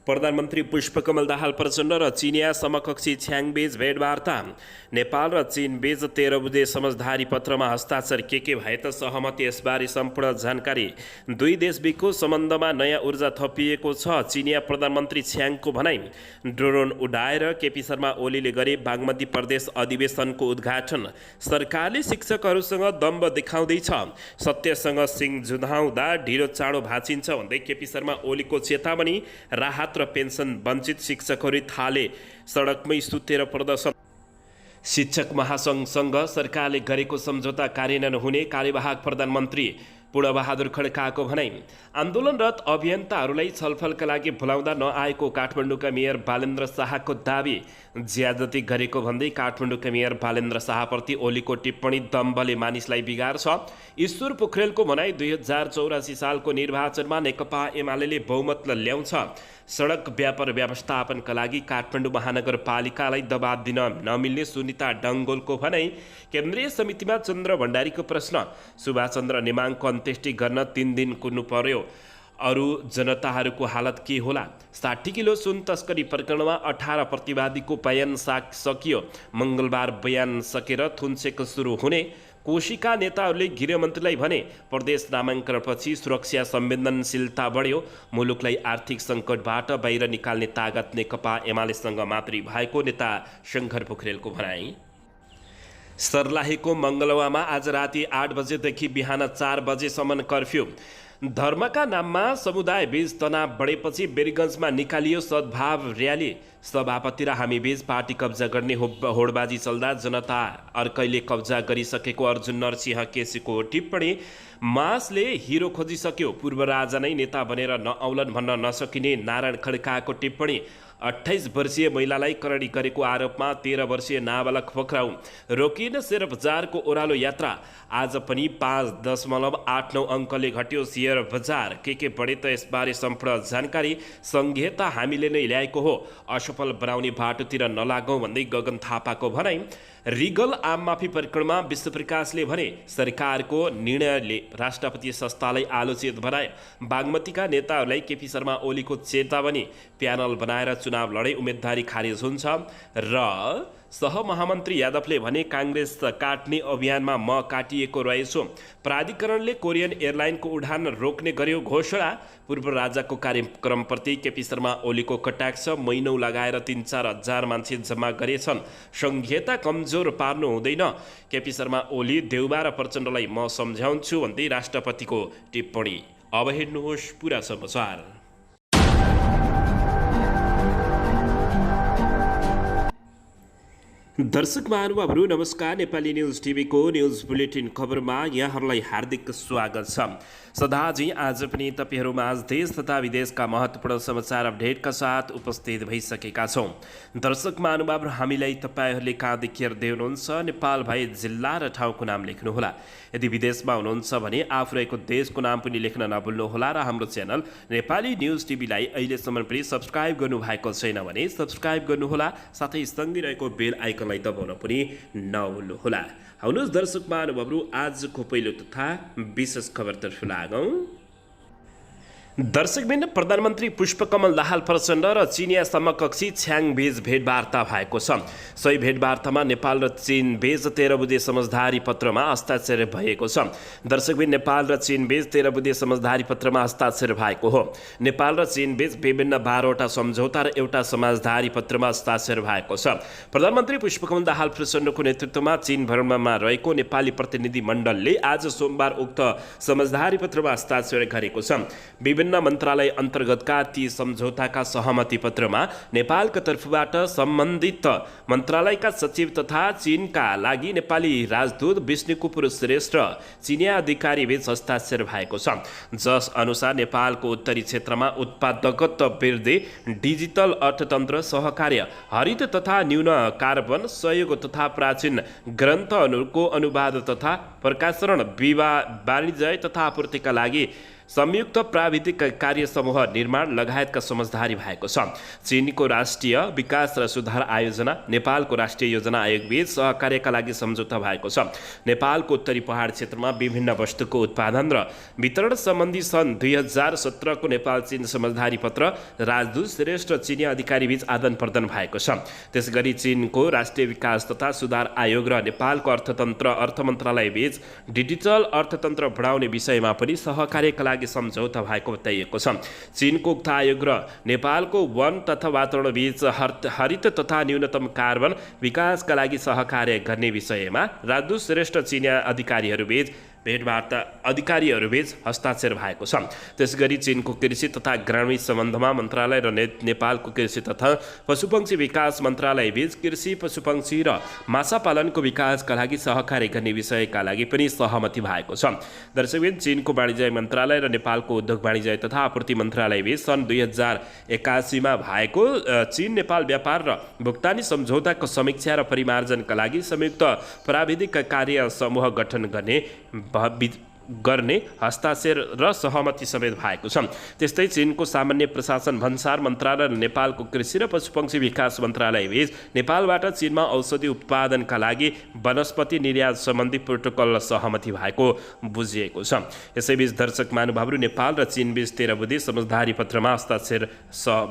प्रधानमन्त्री पुष्पकमल दाहाल प्रचण्ड र चिनिया समकक्षी छ्याङबीच भेटवार्ता। नेपाल र चीनबीच 13 बुँदे समझदारी पत्रमा हस्ताक्षर के भए त सहमति, यसबारे सम्पूर्ण जानकारी। दुई देशबीचको सम्बन्धमा नयाँ ऊर्जा थपिएको छ, चिनिया प्रधानमन्त्री छ्याङको भनाइ। ड्रोन उडाएर केपी शर्मा ओलीले गरे बागमती प्रदेश अधिवेशनको उद्घाटन। सरकारले शिक्षकहरूसँग दम्ब देखाउँदैछ, सत्यसँग सिङ जुधाउँदा ढिलो चाँडो भाँचिन्छ भन्दै केपी शर्मा ओलीको चेतावनी। राहत र पेन्सन वञ्चित शिक्षकहरू थाले सडकमै सुतेर प्रदर्शन। शिक्षक महासङ्घसँग सरकारले गरेको सम्झौता कार्यान्वयन हुने कार्यवाहक प्रधानमन्त्री पूर्णबहादुर खड्काको भनाइ। आन्दोलनरत अभियन्ताहरूलाई छलफलका लागि बोलाउँदा नआएको काठमाडौँका मेयर बालेन्द्र शाहको दाबी। ज्यादती गरेको भन्दै काठमाडौँका मेयर बालेन्द्र शाहप्रति ओलीको टिप्पणी दम्बले मानिसलाई बिगार्छ। ईश्वर पोखरेलको भनाइ, 2084 सालको निर्वाचनमा नेकपा एमाले बहुमत ल्याउँछ। सडक व्यापार व्यवस्थापनका लागि काठमाडौँ महानगरपालिकालाई दबाब दिन नमिल्ने सुनिता डङ्गोलको भनाइ। केन्द्रीय समितिमा चन्द्र भण्डारीको प्रश्न। सुभाषचन्द्र नेमाङको अन्त्येष्टि गर्न 3 दिन कुर्नु पर्यो, अरू जनताहरूको हालत के होला? 60 किलो सुन तस्करी प्रकरणमा 18 प्रतिवादीको बयान सकियो। मङ्गलबार बयान सकेर थुन्सेक सुरु हुने। कोशीका नेताहरूले गृहमन्त्रीलाई भने, प्रदेश नामाङ्कनपछि सुरक्षा संवेदनशीलता बढ्यो, मुलुकलाई आर्थिक सङ्कटबाट बाहिर निकाल्ने तागत नेकपा एमालेसँग मात्रै भएको नेता शङ्कर पोखरेलको भनाइ। सर्लाहीको मङ्गलवामा आज राति 8 बजेदेखि बिहान 4 बजेसम्म कर्फ्यू। धर्मका नाममा समुदायबीच तनाव बढेपछि वीरगन्जमा निकालियो सद्भाव र्याली। सभापति र हामीबीच पार्टी कब्जा गर्ने होडबाजी चल्दा जनता अर्कैले कब्जा गरिसकेको अर्जुन नरसिंह केसीको टिप्पणी। मासले हिरो खोजिसक्यो, पूर्व राजा नै नेता बनेर नआउलन भन्न नसकिने नारायण खड्काको टिप्पणी। 28 वर्षीय महिलालाई करणी गरेको आरोपमा 13 वर्षीय नाबालक पक्राउ। रोकिन शेयर बजारको ओह्रालो यात्रा। आज पनि 5.89 अङ्कले घट्यो शेयर बजार। के बढे त यसबारे सम्पूर्ण जानकारी। संघीयता हामीले नै ल्याएको हो, असफल बनाउने बाटोतिर नलागौँ भन्दै गगन थापाको भनाइ। रिगल आम माफी प्रकरणमा विश्वप्रकाशले भने, सरकारको निर्णयले राष्ट्रपति संस्थालाई आलोचित बनाए। बागमतीका नेताहरूलाई केपी शर्मा ओलीको चेतावनी। प्यानल बनाएर चुनाव लडे उम्मेदवारी खारेज हुन्छ। र सहमहामन्त्री यादवले भने, काङ्ग्रेस काट्ने अभियानमा म काटिएको रहेछु। प्राधिकरणले कोरियन एयरलाइनको उडान रोक्ने गर्यो घोषणा। पूर्व राजाको कार्यक्रमप्रति केपी शर्मा ओलीको कटाक्ष। महिनौँ लगाएर 3-4 हजार मान्छे जम्मा गरेछन्, संघीयता कमजोर पार्नु हुँदैन। केपी शर्मा ओली, देउबा र प्रचण्डलाई म सम्झाउँछु भन्दै राष्ट्रपतिको टिप्पणी। अब हेर्नुहोस् पुरा समाचार। दर्शक महानुभावहरू नमस्कार। नेपाली न्युज टिभीको न्युज बुलेटिन खबरमा यहाँहरूलाई हार्दिक स्वागत छ। सदाझै आज पनि तपाईँहरूमाझ देश तथा विदेशका महत्त्वपूर्ण समाचार अपडेटका साथ उपस्थित भइसकेका छौँ। दर्शक महानुभावहरू, हामीलाई तपाईँहरूले कहाँदेखि हेर्दै हुनुहुन्छ नेपाल भए जिल्ला र ठाउँको नाम लेख्नुहोला। यदि विदेशमा हुनुहुन्छ भने आफू रहेको देशको नाम पनि लेख्न नभुल्नुहोला। र हाम्रो च्यानल नेपाली न्युज टिभीलाई अहिलेसम्म पनि सब्सक्राइब गर्नुभएको छैन भने सब्सक्राइब गर्नुहोला, साथै सँगै रहेको बेल आइकनलाई दबाउन पनि नभुल्नुहोला। आउनुहोस् दर्शक महानुभावहरू, आजको पहिलो तथा विशेष खबरतर्फ लागौँ। दर्शकबिन, प्रधानमन्त्री पुष्पकमल दाहाल प्रचण्ड र चिनिया समकक्षी छ्याङबीच भेटवार्ता भएको छ। सोही भेटवार्तामा नेपाल र चीनबीच 13 बुँदे समझदारी पत्रमा हस्ताक्षर भएको छ। दर्शकबिन, नेपाल र चीनबीच 13 बुँदे समझदारी पत्रमा हस्ताक्षर भएको हो। नेपाल र चीनबीच विभिन्न 12वटा सम्झौता र एउटा समझदारी पत्रमा हस्ताक्षर भएको छ। प्रधानमन्त्री पुष्पकमल दाहाल प्रचण्डको नेतृत्वमा चीन भ्रमणमा रहेको नेपाली प्रतिनिधि मण्डलले आज सोमबार उक्त समझदारी पत्रमा हस्ताक्षर गरेको छ। विभिन्न मन्त्रालय अन्तर्गतका ती सम्झौताका सहमति पत्रमा नेपालका तर्फबाट सम्बन्धित मन्त्रालयका सचिव तथा चीनका लागि नेपाली राजदूत विष्णुकुपुर श्रेष्ठ चिनिया अधिकारीबीच हस्ताक्षर भएको छ। जस अनुसार नेपालको उत्तरी क्षेत्रमा उत्पादकत्व वृद्धि, डिजिटल अर्थतन्त्र, सहकार्य, हरित तथा न्यून कार्बन सहयोग तथा प्राचीन ग्रन्थहरूको अनुवाद तथा प्रकाशन, वाणिज्य तथा आपूर्तिका लागि संयुक्त प्राविधिक कार्य समूह निर्माण लगायतका समझदारी भएको छ। चीनको राष्ट्रिय विकास र सुधार आयोजना नेपालको राष्ट्रिय योजना आयोगबीच सहकार्यका लागि सम्झौता भएको छ। नेपालको उत्तरी पहाड क्षेत्रमा विभिन्न वस्तुको उत्पादन र वितरण सम्बन्धी सन् 2017 को नेपाल चीन समझदारी पत्र राजदूत श्रेष्ठ चीनी अधिकारीबीच आदान प्रदान भएको छ। त्यसगरी चीनको राष्ट्रिय विकास तथा सुधार आयोग र नेपालको अर्थ मन्त्रालयबीच डिजिटल अर्थतन्त्र बढाउने विषयमा पनि सहकार्यका लागि सम्झौता भएको बताइएको छ। चीनको उक्त आयोग र नेपालको वन तथा वातावरण बीच हरित तथा न्यूनतम कार्बन विकासका लागि सहकार्य गर्ने विषयमा राजदूत श्रेष्ठ चीनी अधिकारीहरूबीच हस्ताक्षर भएको छ। त्यसगरी चीनको कृषि तथा ग्रामीण सम्बन्धमा मन्त्रालय र नेपालको कृषि तथा पशुपक्षी विकास मन्त्रालयबीच कृषि, पशुपक्षी र माछा पालनको विकासका लागि सहकार्य गर्ने विषयका लागि पनि सहमति भएको छ। दर्शकबिन, चीनको वाणिज्य मन्त्रालय र नेपालको उद्योग वाणिज्य तथा आपूर्ति मन्त्रालयबीच सन् 2081 मा भएको चीन नेपाल व्यापार र भुक्तानी सम्झौताको समीक्षा र परिमार्जनका लागि संयुक्त प्राविधिक कार्य समूह गठन गर्ने हस्ताक्षर र सहमति समेत भएको छ। त्यस्तै चीनको सामान्य प्रशासन भन्सार मन्त्रालय र नेपालको कृषि र पशुपक्षी विकास मन्त्रालयबीच नेपालबाट चीनमा औषधि उत्पादनका लागि वनस्पति निर्यात सम्बन्धी प्रोटोकल सहमति भएको बुझिएको छ। यसैबीच दर्शक महानुभावहरू, नेपाल र चीनबीच 13 बुँदे समझदारी पत्रमा हस्ताक्षर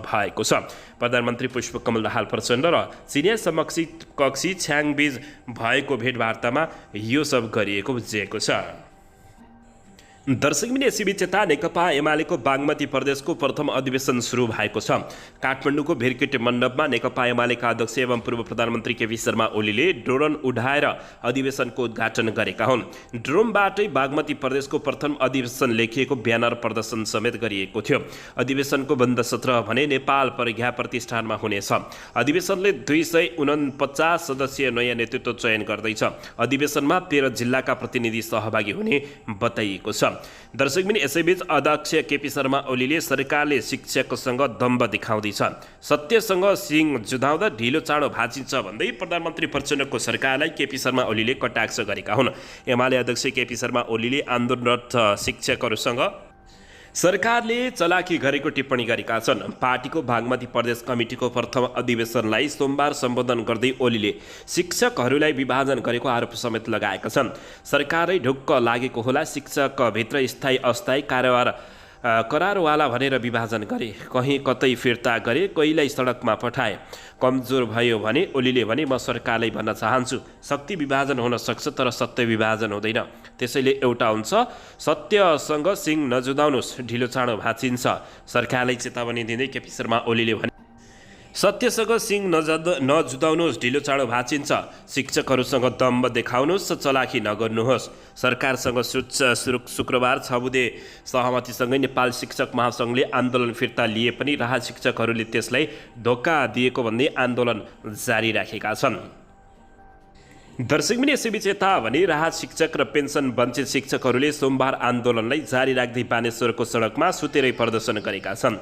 भएको छ। प्रधानमन्त्री पुष्पकमल दाहाल प्रचण्ड र चीनिया समकक्षी छ्याङबीच भएको भेटवार्तामा यो सब गरिएको बुझिएको छ। दर्शकबिन, यसैबीच यता नेकपा एमालेको बागमती प्रदेशको प्रथम अधिवेशन सुरु भएको छ। काठमाडौँको भिरकेटे मण्डपमा नेकपा एमालेका अध्यक्ष एवं पूर्व प्रधानमन्त्री केपी शर्मा ओलीले ड्रोन उडाएर अधिवेशनको उद्घाटन गरेका हुन्। ड्रोनबाटै बागमती प्रदेशको प्रथम अधिवेशन लेखिएको ब्यानर प्रदर्शन समेत गरिएको थियो। अधिवेशनको बन्द सत्र भने नेपाल प्रज्ञा प्रतिष्ठानमा हुनेछ। अधिवेशनले 249 सदस्यीय नयाँ नेतृत्व चयन गर्दैछ। अधिवेशनमा 13 जिल्लाका प्रतिनिधि सहभागी हुने बताइएको छ। दर्शकबिन, यसैबीच अध्यक्ष केपी शर्मा ओलीले सरकारले शिक्षकसँग दम्भ देखाउँदैछ, सत्यसँग सिङ जुधाउँदा ढिलो चाँडो भाँचिन्छ भन्दै प्रधानमन्त्री प्रचण्डको सरकारलाई केपी शर्मा ओलीले कटाक्ष गरेका हुन्। एमाले अध्यक्ष केपी शर्मा ओलीले आन्दोलनरत शिक्षकहरूसँग सरकारले चलाकी गरेको टिप्पणी गरेका छन्। पार्टीको बागमती प्रदेश कमिटीको प्रथम अधिवेशनलाई सोमबार सम्बोधन गर्दै ओलीले शिक्षकहरूलाई विभाजन गरेको आरोप समेत लगाएका छन्। सरकारै ढुक्क लागेको होला, शिक्षकभित्र स्थायी अस्थायी करारवाला भनेर विभाजन गरे, कहीँ कतै फिर्ता गरे, कोहीलाई सडकमा पठाए। कमजोर भयो भने ओलीले भने, म सरकारलाई भन्न चाहन्छु, शक्ति विभाजन हुन सक्छ तर सत्य विभाजन हुँदैन। त्यसैले एउटा हुन्छ, सत्यसँग सिङ नजुदाउनुहोस्, ढिलो चाँडो भाँचिन्छ। सरकारलाई चेतावनी दिँदै केपी शर्मा ओलीले भने, सत्यसँग सिङ नजुदाउनुहोस्, ढिलो चाँडो भाँचिन्छ। शिक्षकहरूसँग दम्भ देखाउनुहोस्, चलाखी नगर्नुहोस्। सरकारसँग शुक्रबार 6 बुँदे सहमतिसँगै नेपाल शिक्षक महासङ्घले आन्दोलन फिर्ता लिए पनि राहत शिक्षकहरूले त्यसलाई धोका दिएको भन्दै आन्दोलन जारी राखेका छन्। दर्शकबिन, यसैबीच यता भने राहत शिक्षक र पेन्सन वञ्चित शिक्षकहरूले सोमबार आन्दोलनलाई जारी राख्दै बानेश्वरको सडकमा सुतेरै प्रदर्शन गरेका छन्।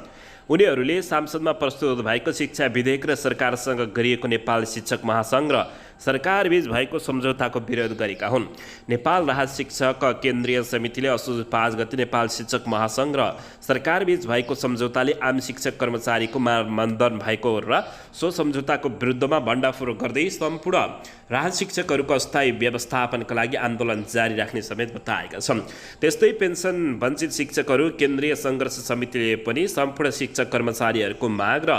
उनीहरूले संसदमा प्रस्तुत भएको शिक्षा विधेयक र सरकारसँग गरिएको नेपाल शिक्षक महासङ्घ र सरकारबीच भएको सम्झौताको विरोध गरेका हुन्। नेपाल राहत शिक्षक केन्द्रीय समितिले असोज 5 गते नेपाल शिक्षक महासङ्घ र सरकारबीच भएको सम्झौताले आम शिक्षक कर्मचारीको मानदण्ड भएको र सो सम्झौताको विरुद्धमा भण्डाफोर गर्दै सम्पूर्ण राहत शिक्षकहरूको अस्थायी व्यवस्थापनका लागि आन्दोलन जारी राख्ने समेत बताएका छन्। त्यस्तै पेन्सन वञ्चित शिक्षकहरू केन्द्रीय सङ्घर्ष समितिले पनि सम्पूर्ण शिक्षक कर्मचारीहरूको माग र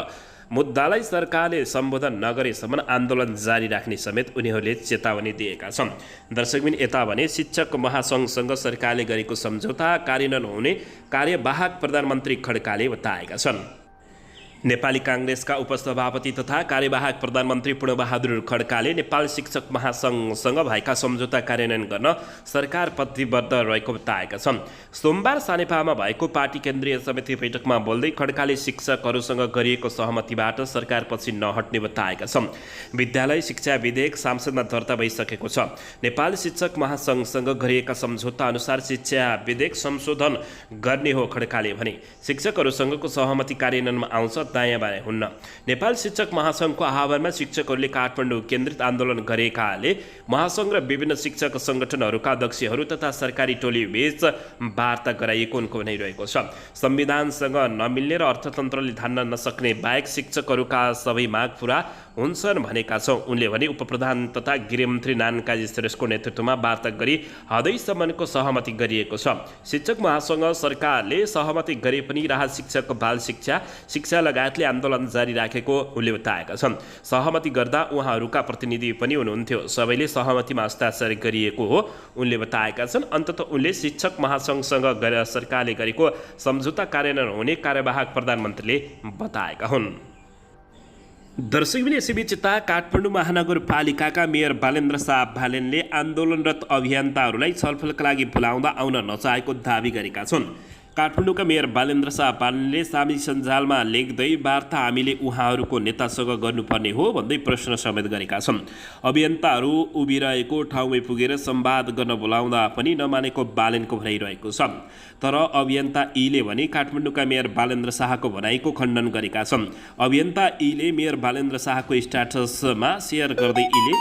मुद्दालाई सरकारले सम्बोधन नगरेसम्म आन्दोलन जारी राख्ने समेत उनीहरूले चेतावनी दिएका छन्। दर्शकबिन, यता भने शिक्षक महासङ्घसँग सरकारले गरेको सम्झौता कार्यान्वयन हुने कार्यवाहक प्रधानमन्त्री खड्काले बताएका छन्। नेपाली काङ्ग्रेसका उपसभापति तथा कार्यवाहक प्रधानमन्त्री पूर्णबहादुर खड्काले नेपाल शिक्षक महासङ्घसँग भएका सम्झौता कार्यान्वयन गर्न सरकार प्रतिबद्ध रहेको बताएका छन्। सोमबार सानेपामा भएको पार्टी केन्द्रीय समिति बैठकमा बोल्दै खड्काले शिक्षकहरूसँग गरिएको सहमतिबाट सरकार पछि नहट्ने बताएका छन्। विद्यालय शिक्षा विधेयक संसदमा दर्ता भइसकेको छ। नेपाल शिक्षक महासङ्घसँग गरिएका सम्झौता अनुसार शिक्षा विधेयक संशोधन गर्ने हो खड्काले भने। शिक्षकहरूसँगको सहमति कार्यान्वयनमा आउँछ दायाँ बायाँ हुन्न। नेपाल शिक्षक महासङ्घको आह्वानमा शिक्षकहरूले काठमाडौँ केन्द्रित आन्दोलन गरेकाले महासङ्घ र विभिन्न शिक्षक सङ्गठनहरूका अध्यक्षहरू तथा सरकारी टोली बीच वार्ता गराइएको उनको भनाइरहेको छ। संविधानसँग नमिल्ने र अर्थतन्त्रले धान्न नसक्ने बाहेक शिक्षकहरूका सबै माग पुरा हुन्छन् भनेका छौँ उनले भने। उपप्रधान तथा गृहमन्त्री नारायण काजी श्रेष्ठको नेतृत्वमा वार्ता गरी हदैसम्मको सहमति गरिएको छ। शिक्षक महासङ्घ सरकारले सहमति गरे पनि राहत शिक्षक, बाल शिक्षा लगायतले आन्दोलन जारी राखेको उनले बताएका छन्। सहमति गर्दा उहाँहरूका प्रतिनिधि पनि हुनुहुन्थ्यो। सबैले सहमतिमा हस्ताक्षर गरिएको हो उनले बताएका छन्। अन्ततः उनले शिक्षक महासङ्घसँग सरकारले गरेको सम्झौता कार्यान्वयन हुने कार्यवाहक प्रधानमन्त्रीले बताएका हुन्। दर्शकबिन यसैबीच काठमाडौँ महानगरपालिकाका मेयर बालेन्द्र शाह भालेनले आन्दोलनरत अभियन्ताहरूलाई छलफलका लागि बोलाउँदा आउन नचाहेको दावी गरेका छन्। काठमाडौँका मेयर बालेन्द्र शाह भालेनले सामाजिक सञ्जालमा लेख्दै वार्ता हामीले उहाँहरूको नेतासँग गर्नुपर्ने हो भन्दै प्रश्न समेत गरेका छन्। अभियन्ताहरू उभिरहेको ठाउँमै पुगेर संवाद गर्न बोलाउँदा पनि नमानेको बालेनको भनाइरहेको छ। तर अभियन्ता ईले भने काठमाडौँका मेयर बालेन्द्र शाहको भनाइको खण्डन गरेका छन्। अभियन्ता ईले मेयर बालेन्द्र शाहको स्ट्याटसमा सेयर गर्दै ईले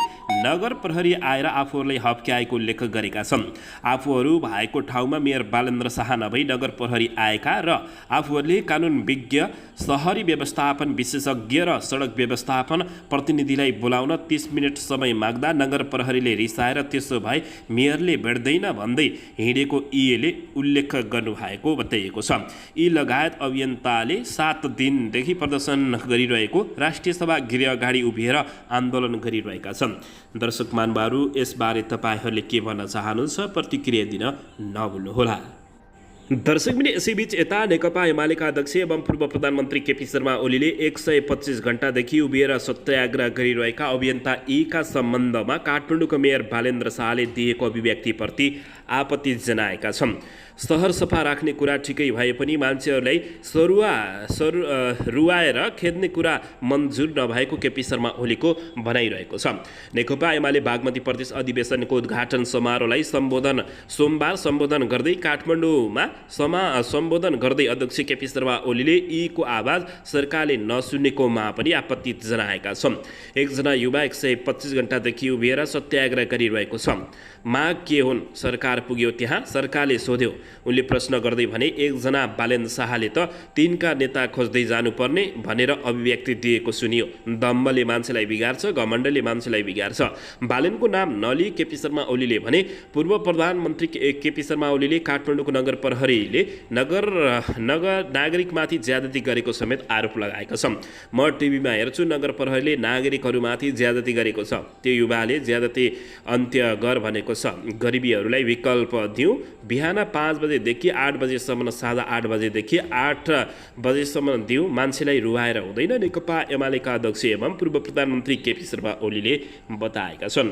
नगर प्रहरी आएर आफूहरूलाई हप्क्याएको उल्लेख गरेका छन्। आफूहरू भएको ठाउँमा मेयर बालेन्द्र शाह नभई नगर प्रहरी आएका र आफूहरूले कानुन विज्ञ, शहरी व्यवस्थापन विशेषज्ञ र सडक व्यवस्थापन प्रतिनिधिलाई बोलाउन 30 मिनट समय माग्दा नगर प्रहरीले रिसाएर त्यसो भए मेयरले भेट्दैन भन्दै हिँडेको ईले उल्लेख गर्नुभएको बताइएको छ। यी लगायत अभियन्ताले 7 दिनदेखि प्रदर्शन गरिरहेको राष्ट्रिय सभा गृह अगाडि उभिएर आन्दोलन गरिरहेका छन्। दर्शक महानुभावहरू, यसबारे तपाईँहरूले के भन्न चाहनुहुन्छ? प्रतिक्रिया दिन नभुल्नुहोला। दर्शकबिन यसैबीच नेकपा एमालेका अध्यक्ष एवं पूर्व प्रधानमन्त्री केपी शर्मा ओलीले 125 घण्टादेखि उभिएर सत्याग्रह गरिरहेका अभियन्ता ईका सम्बन्धमा काठमाडौँको मेयर बालेन्द्र शाहले दिएको अभिव्यक्तिप्रति आपत्ति जनाएका छन्। सहर सफा राख्ने कुरा ठिकै भए पनि मान्छेहरूलाई रुवाएर खेद्ने कुरा मन्जुर नभएको केपी शर्मा ओलीको भनाइरहेको छ। नेकपा एमाले बागमती प्रदेश अधिवेशनको उद्घाटन समारोहलाई सोमबार सम्बोधन गर्दै काठमाडौँमा सम्बोधन गर्दै अध्यक्ष केपी शर्मा ओलीले यीको आवाज सरकारले नसुनेकोमा पनि आपत्ति जनाएका छन्। एकजना युवा 125 घण्टादेखि उभिएर सत्याग्रह गरिरहेको छ। माग के हुन्? सरकार पुग्यो त्यहाँ, सरकारले सोध्यो। उनले प्रश्न गर्दै भने एकजना बालेन्द्र शाहले त तिनका नेता खोज्दै जानुपर्ने भनेर अभिव्यक्ति दिएको सुनियो। दम्बले मान्छेलाई बिगार्छ, घमण्डले मान्छेलाई बिगार्छ। बालेनको नाम नलिई केपी शर्मा ओलीले भने पूर्व प्रधानमन्त्री केपी शर्मा ओलीले काठमाडौँको नगर प्रहरीले नागरिकमाथि ज्यादती गरेको समेत आरोप लगाएका छन्। म टिभीमा हेर्छु नगर प्रहरीले नागरिकहरूमाथि ज्यादती गरेको छ। त्यो युवाले ज्यादती अन्त्य गर भनेको छ। गरिबीहरूलाई विकल्प दिउँ। बिहान 5 बजेदेखि 8 बजेसम्म, साँझ 8 बजेदेखि 8 बजेसम्म दिउँ। मान्छेलाई रुवाएर हुँदैन, नेकपा एमालेका अध्यक्ष एवं पूर्व प्रधानमन्त्री केपी शर्मा ओलीले बताएका छन्।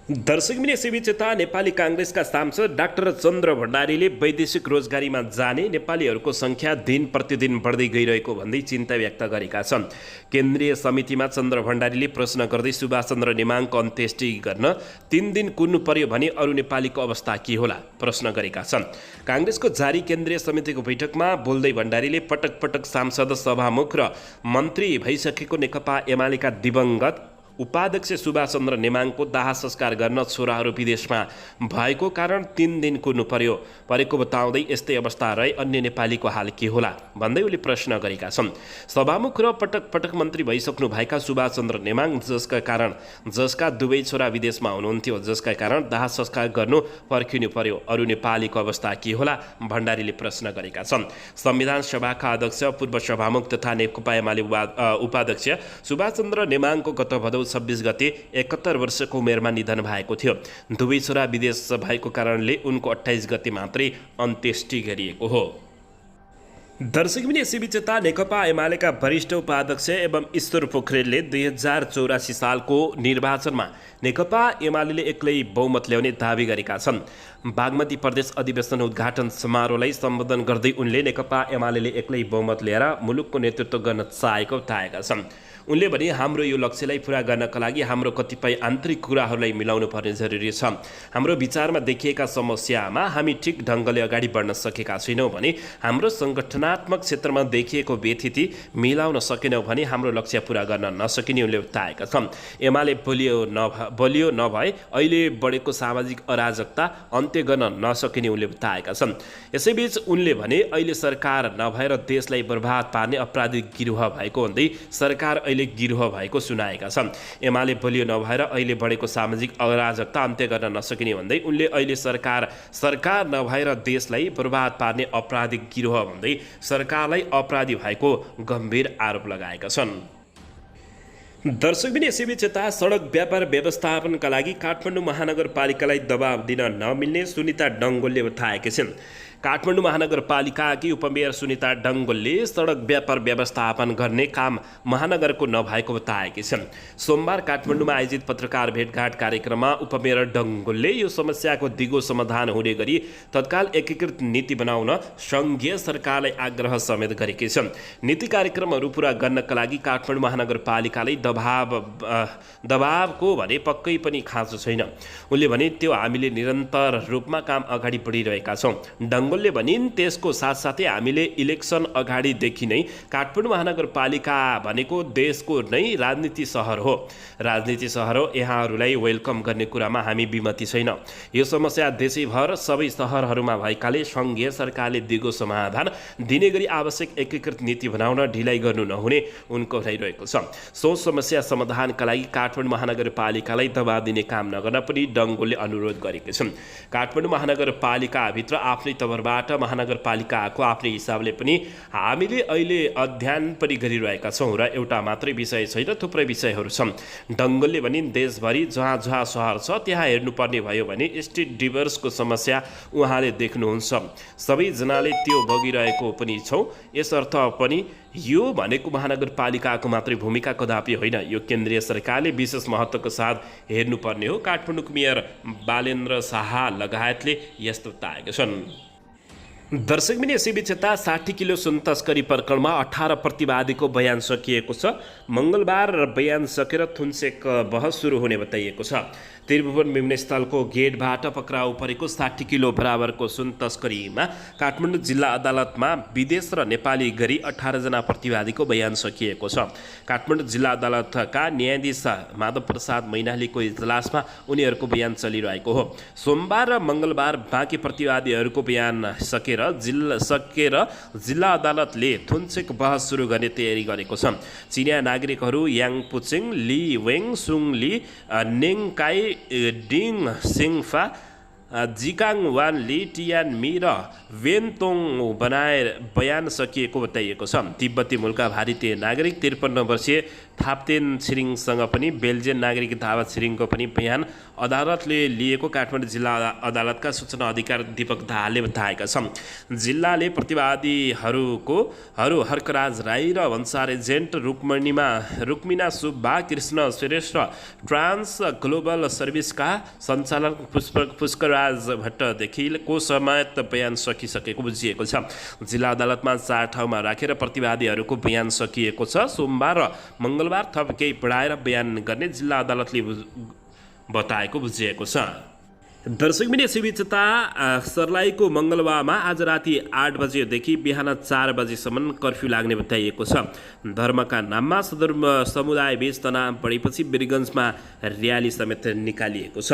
दर्शकबिन यसैबीच नेपाली काङ्ग्रेसका सांसद डाक्टर चन्द्र भण्डारीले वैदेशिक रोजगारीमा जाने नेपालीहरूको सङ्ख्या दिन प्रतिदिन बढ्दै गइरहेको भन्दै चिन्ता व्यक्त गरेका छन्। केन्द्रीय समितिमा चन्द्र भण्डारीले प्रश्न गर्दै सुभाष चन्द्र नेमाङको अन्त्येष्टि गर्न 3 दिन कुर्नु पर्यो भने अरू नेपालीको अवस्था के होला प्रश्न गरेका छन्। काङ्ग्रेसको जारी केन्द्रीय समितिको बैठकमा बोल्दै भण्डारीले पटक पटक सांसद, सभामुख र मन्त्री भइसकेको नेकपा एमालेका दिवंगत उपाध्यक्ष सुभाष चन्द्र नेमाङको दाह संस्कार गर्न छोराहरू विदेशमा भएको कारण 3 दिन कुर्नु परेको बताउँदै यस्तै अवस्था रहे अन्य नेपालीको हाल के होला भन्दै उनले प्रश्न गरेका छन्। सभामुख र पटक पटक मन्त्री भइसक्नु भएका सुभाष चन्द्र नेमाङ जसका दुवै छोरा विदेशमा हुनुहुन्थ्यो, जसका कारण दाह संस्कार गर्नु पर्खिनु पर्यो, अरू नेपालीको अवस्था के होला भण्डारीले प्रश्न गरेका छन्। संविधान सभाका अध्यक्ष, पूर्व सभामुख तथा नेकपा एमाले उपाध्यक्ष सुभाष चन्द्र नेमाङको गत भदौ 26 गते 71 वर्षको उमेरमा निधन भएको थियो। दुवै छोरा विदेश भएको कारणले उनको 28 गते मात्रै अन्त्येष्टि गरिएको हो। दर्शकबिन यसैबीच नेकपा एमालेका वरिष्ठ उपाध्यक्ष एवं ईश्वर पोखरेलले 2084 सालको निर्वाचनमा नेकपा एमाले एक्लै बहुमत ल्याउने दावी गरेका छन्। बागमती प्रदेश अधिवेशन उद्घाटन समारोहलाई सम्बोधन गर्दै उनले नेकपा एमाले एक्लै बहुमत ल्याएर मुलुकको नेतृत्व गर्न चाहेको बताएका छन्। उनले भने हाम्रो यो लक्ष्यलाई पूरा गर्नका लागि हाम्रो कतिपय आन्तरिक कुराहरूलाई मिलाउनु पर्ने जरुरी छ। हाम्रो विचारमा देखिएका समस्यामा हामी ठिक ढङ्गले अगाडि बढ्न सकेका छैनौँ भने, हाम्रो सङ्गठनात्मक क्षेत्रमा देखिएको व्यथिति मिलाउन सकेनौँ भने हाम्रो लक्ष्य पूरा गर्न नसकिने उनले बताएका छन्। एमाले बलियो नभए अहिले बढेको सामाजिक अराजकता अन्त्य गर्न नसकिने उनले बताएका छन्। यसैबीच उनले भने अहिले सरकार नभएर देशलाई बर्बाद पार्ने अपराधिक गिरोह भएको भन्दै सरकार अहिले गिरोह भएको सुनाएका छन्। एमाले बलियो नभएर अहिले बढेको सामाजिक अराजकता अन्त्य गर्न नसकिने भन्दै उनले अहिले सरकार नभएर देशलाई बर्बाद पार्ने अपराधिक गिरोह भन्दै सरकारलाई अपराधी भएको गम्भीर आरोप लगाएका छन्। दर्शकबिन यसैबीच यता सडक व्यापार व्यवस्थापनका लागि काठमाडौँ महानगरपालिकालाई दबाब दिन नमिल्ने सुनिता डङ्गोलले बताएकी छिन्। काठमाडौँ महानगरपालिकाकी उपमेयर सुनिता डङ्गोलले सडक व्यापार व्यवस्थापन गर्ने काम महानगरको नभएको बताएकी छन्। सोमबार काठमाडौँमा आयोजित पत्रकार भेटघाट कार्यक्रममा उपमेयर डङ्गोलले यो समस्याको दिगो समाधान हुने गरी तत्काल एकीकृत नीति बनाउन सङ्घीय सरकारलाई आग्रह समेत गरेकी छन्। नीति कार्यक्रमहरू पूरा गर्नका लागि काठमाडौँ महानगरपालिकालाई दबावको भने पक्कै पनि खाँचो छैन। उनले भने त्यो हामीले निरन्तर रूपमा काम अगाडि बढिरहेका छौँ। डङ्गोलले भनिन् त्यसको साथसाथै हामीले इलेक्सन अगाडिदेखि नै काठमाडौँ महानगरपालिका भनेको देशको नै राजनीति सहर हो, यहाँहरूलाई वेलकम गर्ने कुरामा हामी विमति छैन। यो समस्या देशैभर सबै सहरहरूमा भएकाले सङ्घीय सरकारले दिगो समाधान दिने गरी आवश्यक एकीकृत नीति बनाउन ढिलाइ गर्नु नहुने उनको भइरहेको छ। सो समस्या समाधानका लागि काठमाडौँ महानगरपालिकालाई दबाब दिने काम नगर्न पनि डङ्गोलले अनुरोध गरेका छन्। काठमाडौँ महानगरपालिकाभित्र आफ्नै तवरबाट महानगरपालिकाको आफ्नै हिसाबले पनि हामीले अहिले अध्ययन पनि गरिरहेका छौँ र एउटा मात्रै विषय छैन, थुप्रै विषयहरू छन्। डङ्गोलले भने देशभरि जहाँ जहाँ सहर छ त्यहाँ हेर्नुपर्ने भयो भने स्ट्रिट डिभर्सको समस्या उहाँले देख्नुहुन्छ। सबैजनाले त्यो भोगिरहेको पनि छौँ। यसर्थ पनि यो भनेको महानगरपालिकाको मात्रै भूमिका कदापि होइन, यो केन्द्रीय सरकारले विशेष महत्त्वको साथ हेर्नुपर्ने हो। काठमाडौँको मेयर बालेन्द्र शाह लगायतले यस्तो बताएका छन्। दर्शकबिन यसैबीच यता 60 किलो सुन तस्करी प्रकरणमा 18 प्रतिवादीको बयान सकिएको छ। मङ्गलबार बयान सकेर थुन्सेक बहस सुरु हुने बताइएको छ। त्रिभुवन विमानस्थलको गेटबाट पक्राउ परेको 60 किलो बराबरको सुन तस्करीमा काठमाडौँ जिल्ला अदालतमा विदेश र नेपाली गरी 18 जना प्रतिवादीको बयान सकिएको छ। काठमाडौँ जिल्ला अदालतका न्यायाधीश माधव प्रसाद मैनालीको इजलासमा उनीहरूको बयान चलिरहेको हो। सोमबार र मङ्गलबार बाँकी प्रतिवादीहरूको बयान सकेर जिल्ला अदालतले थुन्सेक बहस सुरु गर्ने तयारी गरेको छ। चिनिया नागरिकहरू याङ पुचिङ, ली वेङ सुङ ली, नेङकाई डिङ सिङफा, जिकाङ वान ली, टियान मी र वेनतोङ बयान सकिएको बताइएको छ। तिब्बती मूलका भारतीय नागरिक 53 वर्षीय थाप्तेन छिरिङसँग पनि बेल्जियन नागरिक धावा छिरिङको पनि बयान अदालतले लिएको काठमाडौँ जिल्ला अदालतका सूचना अधिकारी दीपक दाहालले बताएका छन्। जिल्लाले प्रतिवादीहरू हर्कराज राई र भन्सार agent Rukmina Subba, Krishna Shrestha Trans Global सर्भिसका सञ्चालक पुष्कराज भट्टदेखिको समेत बयान सकिसकेको बुझिएको छ। जिल्ला अदालतमा 4 ठाउँमा राखेर प्रतिवादीहरूको बयान सकिएको छ। सोमबार र मङ्गलबार थप केही बढाएर बयान गर्ने जिल्ला अदालतले बताएको बुझिएको छ। दर्शकबिन यसैबीच सर्लाहीको मङ्गलबारमा आज राति 8 बजेदेखि बिहान 4 बजेसम्म कर्फ्यू लाग्ने बताइएको छ। धर्मका नाममा समुदायबीच तनाव बढेपछि वीरगन्जमा र्याली समेत निकालिएको छ।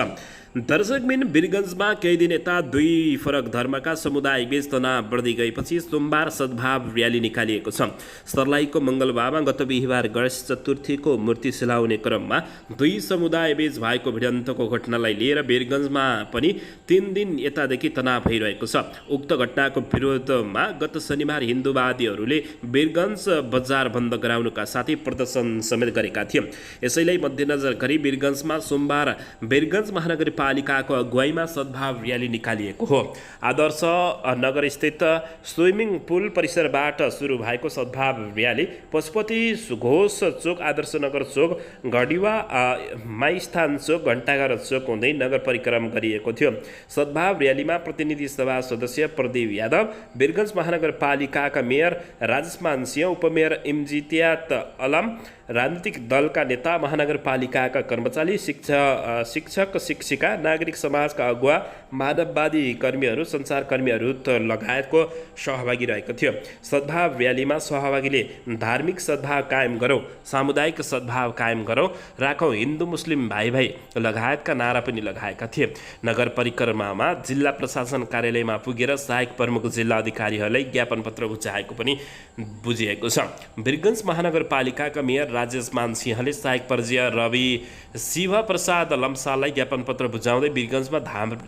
दर्शकबिन वीरगन्जमा केही दिन यता 2 फरक धर्मका समुदायबीच तनाव बढ्दै गएपछि सोमबार सद्भाव र्याली निकालिएको छ। सर्लाहीको मङ्गलबारमा गत बिहिबार गणेश चतुर्थीको मूर्ति सिलाउने क्रममा 2 समुदायबीच भएको भिडन्तको घटनालाई लिएर वीरगन्जमा पनि 3 दिन यतादेखि तनाव भइरहेको छ। उक्त घटनाको विरोधमा गत शनिबार हिन्दूवादीहरूले वीरगन्ज बजार बन्द गराउनुका साथै प्रदर्शन समेत गरेका थिए। यसैलाई मध्यनजर गरी वीरगन्जमा सोमबार वीरगन्ज महानगरपालिकाको अगुवाईमा सद्भाव र्याली निकालिएको हो। आदर्श नगरस्थित स्विमिङ पुल परिसरबाट सुरु भएको सद्भाव र्याली पशुपति घोष चोक, आदर्श नगर चोक, घडिवा माइस्थान चोक, घण्टाघर चोक हुँदै नगर परिक्रमा गरी गरिएको थियो। सद्भाव र्यालीमा प्रतिनिधि सभा सदस्य प्रदीप यादव, वीरगञ्ज महानगरपालिकाका मेयर राजेश मान सिंह, उपमेयर इम्तियाज आलम, राजनीतिक दलका नेता, महानगरपालिकाका कर्मचारी, शिक्षक शिक्षिका, नागरिक समाजका अगुवा, मानववादी कर्मीहरू, सञ्चारकर्मीहरू लगायतको सहभागी रहेको थियो। सद्भाव र्यालीमा सहभागीले धार्मिक सद्भाव कायम गरौँ, सामुदायिक सद्भाव कायम गरौँ, राखौँ हिन्दू मुस्लिम भाइ भाइ लगायतका नारा पनि लगाएका थिए। नगर परिक्रमामा जिल्ला प्रशासन कार्यालयमा पुगेर सहायक प्रमुख जिल्ला अधिकारीहरूलाई ज्ञापन पत्र बुझाएको पनि बुझिएको छ। वीरगञ्ज महानगरपालिकाका मेयर राजेश मान सिंहले सहायक पर्यवेक्षक रवि शिव प्रसाद लम्साललाई ज्ञापन पत्र बुझाउँदै वीरगञ्जमा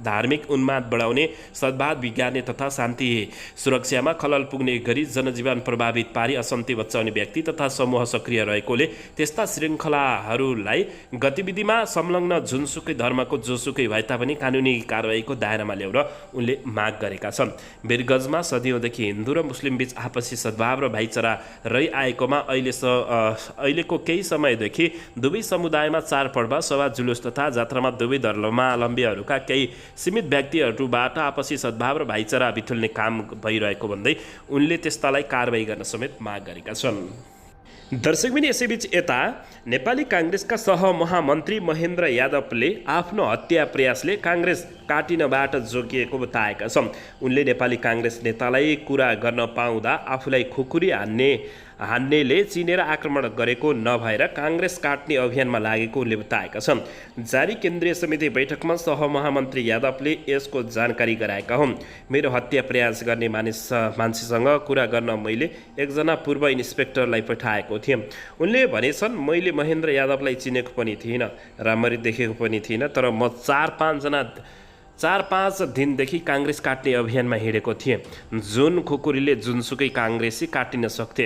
धार्मिक उन्माद बढाउने, सद्भाव बिगार्ने तथा शान्ति सुरक्षामा खलल पुग्ने गरी जनजीवन प्रभावित पारी अशान्ति बचाउने व्यक्ति तथा समूह सक्रिय रहेकोले त्यस्ता श्रृङ्खलाहरूलाई गतिविधिमा संलग्न जुनसुकै धर्मको जोसुकै भए तापनि कानुनी कारबाहीको दायरामा ल्याउन उनले माग गरेका छन्। वीरगञ्जमा सदियौँदेखि हिन्दू र मुस्लिम बीच आपसी सद्भाव र भाइचारा रहिआएकोमा अहिलेको केही समयदेखि दुवै समुदायमा चाडपर्व, सभा जुलुस तथा जात्रामा दुवै धर्मावलम्बीहरूका केही सीमित व्यक्तिहरूबाट आपसी सद्भाव र भाइचारा बिथुल्ने काम भइरहेको भन्दै उनले त्यस्तालाई कारबाही गर्न समेत माग गरेका छन्। दर्शकबिन यसैबीच यता नेपाली काङ्ग्रेसका सहमहामन्त्री महेन्द्र यादवले आफ्नो हत्या प्रयासले काङ्ग्रेस काटिनबाट जोगिएको बताएका छन्। उनले नेपाली काङ्ग्रेस नेतालाई कुरा गर्न पाउँदा आफूलाई खुकुरी हान्नेले चिनेर आक्रमण गरेको नभएर काङ्ग्रेस काट्ने अभियानमा लागेको उनले बताएका छन्। जारी केन्द्रीय समिति बैठकमा सहमहामन्त्री यादवले यसको जानकारी गराएका हुन्। मेरो हत्या प्रयास गर्ने मान्छेसँग कुरा गर्न मैले एकजना पूर्व इन्सपेक्टरलाई पठाएको थिएँ। उनले भनेछन्, मैले महेन्द्र यादवलाई चिनेको पनि थिइनँ, राम्ररी देखेको पनि थिइनँ, तर म 4-5 दिनदेखि काङ्ग्रेस काट्ने अभियानमा हिँडेको थिएँ। जुन खुकुरीले जुनसुकै काङ्ग्रेसी काटिन सक्थे।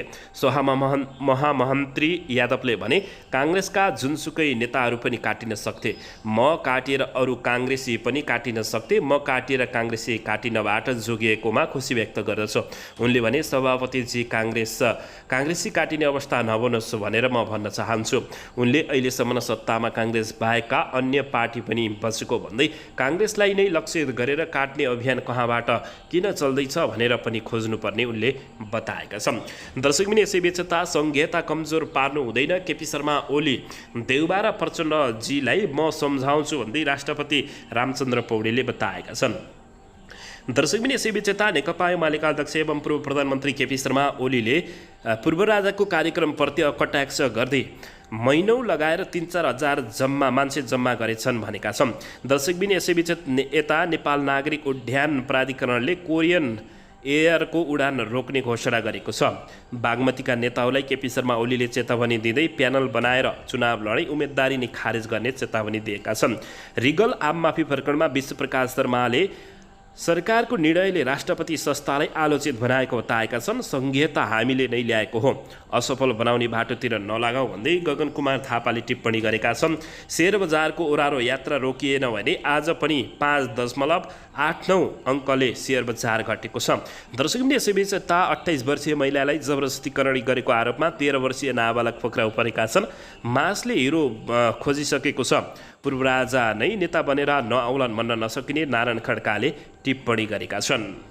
महामन्त्री यादवले भने, काङ्ग्रेसका जुनसुकै नेताहरू पनि काटिन सक्थे। म काटिएर अरू काङ्ग्रेसी पनि काटिन सक्थे। म काटिएर काङ्ग्रेसी काटिनबाट जोगिएकोमा खुसी व्यक्त गर्दछु। उनले भने, सभापतिजी काङ्ग्रेसी काटिने अवस्था नबनोस् भनेर म भन्न चाहन्छु। उनले अहिलेसम्म सत्तामा काङ्ग्रेस बाहेकका अन्य पार्टी पनि बसेको भन्दै काङ्ग्रेसलाई लक्षित गरेर काट्ने अभियान कहाँबाट किन चल्दैछ भनेर पनि खोज्नुपर्ने उनले बताएका छन्। दर्शकबिन यसैबीच संघीयता कमजोर पार्नु हुँदैन, केपी शर्मा ओली देउबा र प्रचण्डजीलाई म सम्झाउँछु भन्दै राष्ट्रपति रामचन्द्र पौडेलले बताएका छन्। दर्शकबिन यसैबीच नेकपा एमालेका अध्यक्ष एवं पूर्व प्रधानमन्त्री केपी शर्मा ओलीले पूर्व राजाको कार्यक्रमप्रति कटाक्ष गर्दै महिनौँ लगाएर 3-4 हजार मान्छे जम्मा गरेछन् भनेका छन्। दर्शकबिन यसैबीच यता नेपाल नागरिक उड्डयन प्राधिकरणले कोरियन एयरको उडान रोक्ने घोषणा गरेको छ। बागमतीका नेताहरूलाई केपी शर्मा ओलीले चेतावनी दिँदै प्यानल बनाएर चुनाव लडै उम्मेदवारी नै खारेज गर्ने चेतावनी दिएका छन्। रिगल आम माफी प्रकरणमा विश्वप्रकाश शर्माले सरकारको निर्णयले राष्ट्रपति संस्थालाई आलोचित बनाएको बताएका छन्। संघीयता हामीले नै ल्याएको हो, असफल बनाउने बाटोतिर नलागाऊ भन्दै गगन कुमार थापाले टिप्पणी गरेका छन्। शेयर बजारको ओह्रालो यात्रा रोकिएन भने आज पनि 5.89 अङ्कले शेयर बजार घटेको छ। दर्शकबिन यसैबीच 28 वर्षीय महिलालाई जबरजस्तीकरण गरेको आरोपमा 13 वर्षीय नाबालक पक्राउ परेका छन्। मासले हिरो खोजिसकेको छ, पूर्व राजा नै नेता बनेर नआउलान् भन्न नसकिने नारायण खड्काले टिप्पणी गरेका छन्।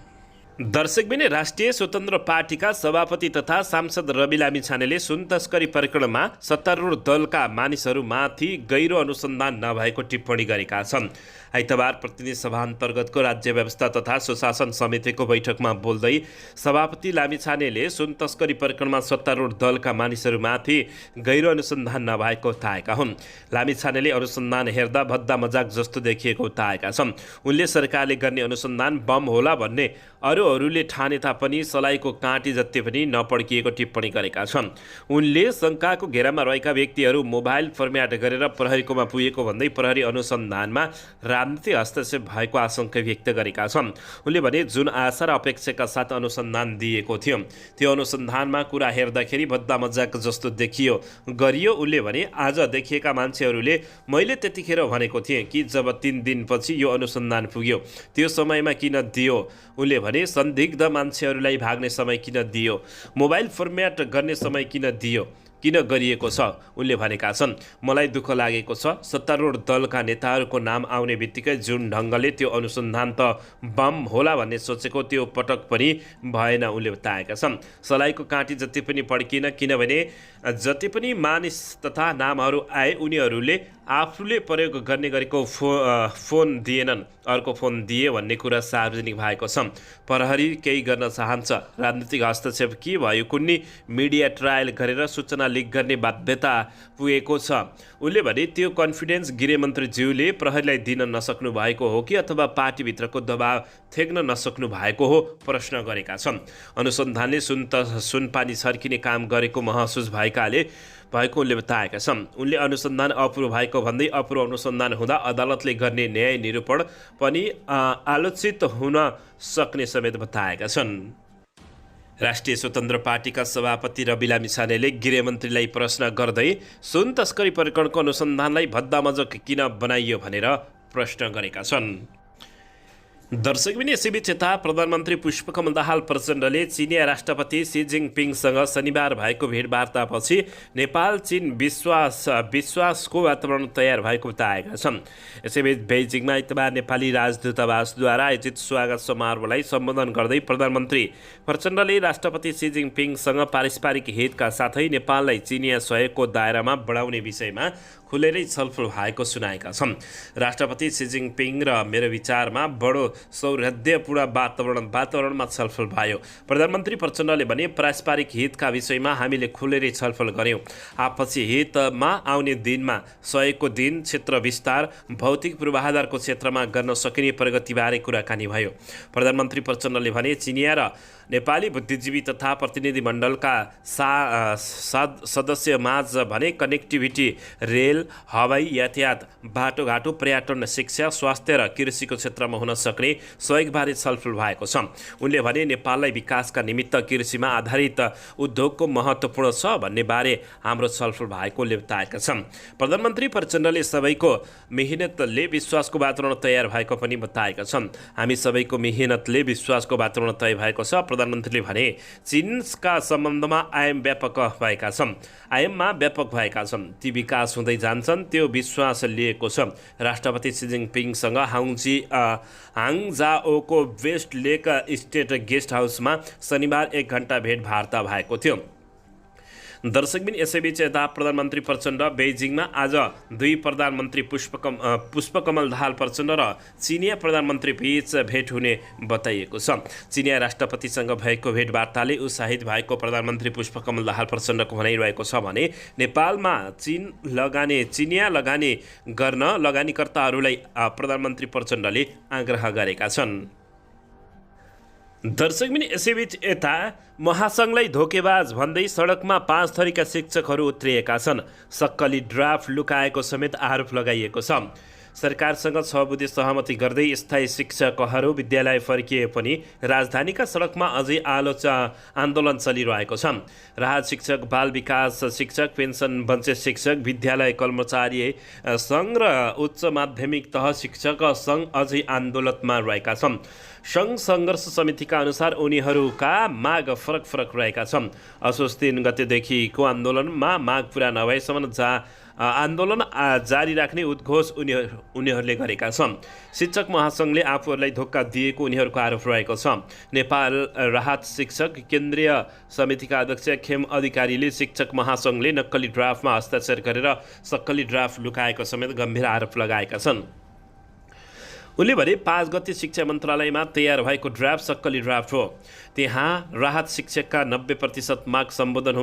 दर्शकबिन राष्ट्रिय स्वतन्त्र पार्टीका सभापति तथा सांसद रवि लामिछानेले सुन तस्करी प्रकरणमा सत्तारूढ दलका मानिसहरूमाथि गहिरो अनुसन्धान नभएको टिप्पणी गरेका छन्। आइतबार प्रतिनिधि सभा अन्तर्गतको राज्य व्यवस्था तथा सुशासन समितिको बैठकमा बोल्दै सभापति लामिछानेले सुन तस्करी प्रकरणमा सत्तारूढ दलका मानिसहरूमाथि गहिरो अनुसन्धान नभएको बताएका हुन्। लामिछानेले अनुसन्धान हेर्दा भद्दा मजाक जस्तो देखिएको बताएका छन्। उनले सरकारले गर्ने अनुसन्धान बम होला भन्ने अरूहरूले ठाने तापनि सलाइको काँटी जति पनि नपड्किएको टिप्पणी गरेका छन्। उनले शङ्काको घेरामा रहेका व्यक्तिहरू मोबाइल फर्म्याट गरेर प्रहरीकोमा पुगेको भन्दै प्रहरी अनुसन्धानमा राजनीतिक हस्तक्षेप भएको आशंका व्यक्त गरेका छन्। उनले भने, जुन आशा र अपेक्षाका साथ अनुसन्धान दिएको थियो त्यो अनुसन्धानमा कुरा हेर्दाखेरि भद्दा मजाक जस्तो गरियो। उनले भने, आज देखिएका मान्छेहरूले मैले त्यतिखेर भनेको थिएँ कि जब 3 दिनपछि यो अनुसन्धान पुग्यो त्यो समयमा किन दियो। उनले भने, संदिग्ध मान्छेहरूलाई भाग्ने समय किन दियो, मोबाइल फर्म्याट गर्ने समय किन दियो, किन गरिएको छ उनले भनेका छन्। मलाई दुःख लागेको छ, सत्तारूढ दलका नेताहरूको नाम आउने बित्तिकै जुन ढङ्गले त्यो अनुसन्धान त बम होला भन्ने सोचेको त्यो पटक पनि भएन उनले बताएका छन्। सलाइको काँटी जति पनि पड्किन, किनभने जति पनि मानिस तथा नामहरू आए उनीहरूले आफूले प्रयोग गर्ने गरेको फोन दिएनन्, अर्को फोन दिए भन्ने कुरा सार्वजनिक भएको छ। प्रहरी केही गर्न चाहन्छ, राजनीतिक हस्तक्षेप के भयो, कुनै मिडिया ट्रायल गरेर सूचना लिक गर्ने बाध्यता पुगेको छ उनले भने। त्यो कन्फिडेन्स गृहमन्त्रीज्यूले प्रहरीलाई दिन नसक्नु भएको हो कि अथवा पार्टीभित्रको दबाव थेक्न नसक्नु भएको हो, प्रश्न गरेका छन्। अनुसन्धानले सुनपानी छर्किने काम गरेको महसुस भएको उनले बताएका छन्। उनले अनुसन्धान अपुरो भएको भन्दै अपुरो अनुसन्धान हुँदा अदालतले गर्ने न्याय निरूपण पनि आलोचित हुन सक्ने समेत बताएका छन्। राष्ट्रिय स्वतन्त्र पार्टीका सभापति रवि लामिछानेले गृहमन्त्रीलाई प्रश्न गर्दै सुन तस्करी प्रकरणको अनुसन्धानलाई भद्दामजक किन बनाइयो भनेर प्रश्न गरेका छन्। दर्शकबिन यसैबीच यता प्रधानमन्त्री पुष्पकमल दाहाल प्रचण्डले चिनिया राष्ट्रपति सी जिनपिङसँग शनिबार भएको भेटवार्तापछि नेपाल चीन विश्वासको वातावरण तयार भएको बताएका छन्। यसैबीच बेइजिङमा आइतबार नेपाली राजदूतावासद्वारा आयोजित स्वागत समारोहलाई सम्बोधन गर्दै प्रधानमन्त्री प्रचण्डले राष्ट्रपति सी जिनपिङसँग पारस्परिक हितका साथै नेपाललाई चिनिया सहयोगको दायरामा बढाउने विषयमा खुलेरै छलफल भएको सुनाएका छन्। राष्ट्रपति सी जिनपिङ र मेरो विचारमा बडो सौहार्दपूर्ण वातावरणमा छलफल भयो। प्रधानमन्त्री प्रचण्डले भने पारस्परिक हितका विषयमा हामीले खुलेरै छलफल गर्यौँ। आपसी हितमा आउने दिनमा सहयोगको दिन, क्षेत्र विस्तार, भौतिक पूर्वाधारको क्षेत्रमा गर्न सकिने प्रगतिबारे कुराकानी भयो। प्रधानमन्त्री प्रचण्डले भने चिनिया र नेपाली बुद्धिजीवी तथा प्रतिनिधिमण्डलका सदस्यमाझ भने कनेक्टिभिटी, रेल, हवाई यातायात, बाटोघाटो, पर्यटन, शिक्षा, स्वास्थ्य र कृषिको क्षेत्रमा हुन सक्ने सहयोगबारे छलफल भएको छ। उनले भने नेपाललाई विकासका निमित्त कृषिमा आधारित उद्योगको महत्त्वपूर्ण छ भन्ने बारे हाम्रो छलफल भएकोले बताएका छन्। प्रधानमन्त्री प्रचण्डले सबैको मेहनतले विश्वासको वातावरण तयार भएको पनि बताएका छन्। हामी सबैको मेहनतले विश्वासको वातावरण तय भएको छ। प्रधानमन्त्रीले भने चीनका सम्बन्धमा आयाममा व्यापक भएका छन्, ती विकास हुँदै जान्छन्, त्यो विश्वास लिएको छ। राष्ट्रपति सी जिनपिङसँग हाङजाओको वेस्ट लेक स्टेट गेस्ट हाउसमा शनिबार 1 घण्टा भेटवार्ता भएको थियो। दर्शकबिन यसैबीच यता प्रधानमन्त्री प्रचण्ड बेइजिङमा आज दुई प्रधानमन्त्री पुष्पकमल दाहाल प्रचण्ड र चिनिया प्रधानमन्त्री बीच भेट हुने बताइएको छ। चिनिया राष्ट्रपतिसँग भएको भेटवार्ताले उत्साहित भएको प्रधानमन्त्री पुष्पकमल दाहाल प्रचण्डको भनाइरहेको छ भने नेपालमा चिनिया लगानी गर्न लगानीकर्ताहरूलाई प्रधानमन्त्री प्रचण्डले आग्रह गरेका छन्। दर्शकबिन यसैबीच यता महासङ्घलाई धोकेबाज भन्दै सडकमा 5 थरीका शिक्षकहरू उत्रिएका छन्। सक्कली ड्राफ्ट लुकाएको समेत आरोप लगाइएको छ। सरकारसँग 6 बुँदे सहमति गर्दै स्थायी शिक्षकहरू विद्यालय फर्किए पनि राजधानीका सडकमा अझै आन्दोलन चलिरहेको छ। राहत शिक्षक, बाल विकास शिक्षक, पेन्सन वञ्चित शिक्षक, विद्यालय कर्मचारी सङ्घ र उच्च माध्यमिक तह शिक्षक सङ्घ अझै आन्दोलनमा रहेका छन्। सङ्घ सङ्घर्ष समितिका अनुसार उनीहरूका माग फरक रहेका छन्। असोज 3 गतेदेखिको आन्दोलनमा माग पुरा नभएसम्म आन्दोलन जारी राख्ने उद्घोष उनीहरूले गरेका छन्। शिक्षक महासङ्घले आफूहरूलाई धोका दिएको उनीहरूको आरोप रहेको छ। नेपाल राहत शिक्षक केन्द्रीय समितिका अध्यक्ष खेम अधिकारीले शिक्षक महासङ्घले नक्कली ड्राफ्टमा हस्ताक्षर गरेर सक्कली ड्राफ्ट लुकाएको समेत गम्भीर आरोप लगाएका छन्। उनले भने 5 गते शिक्षा मन्त्रालयमा तयार भएको ड्राफ्ट सक्कली ड्राफ्ट हो। त्यहाँ राहत शिक्षकका 90% माग सम्बोधन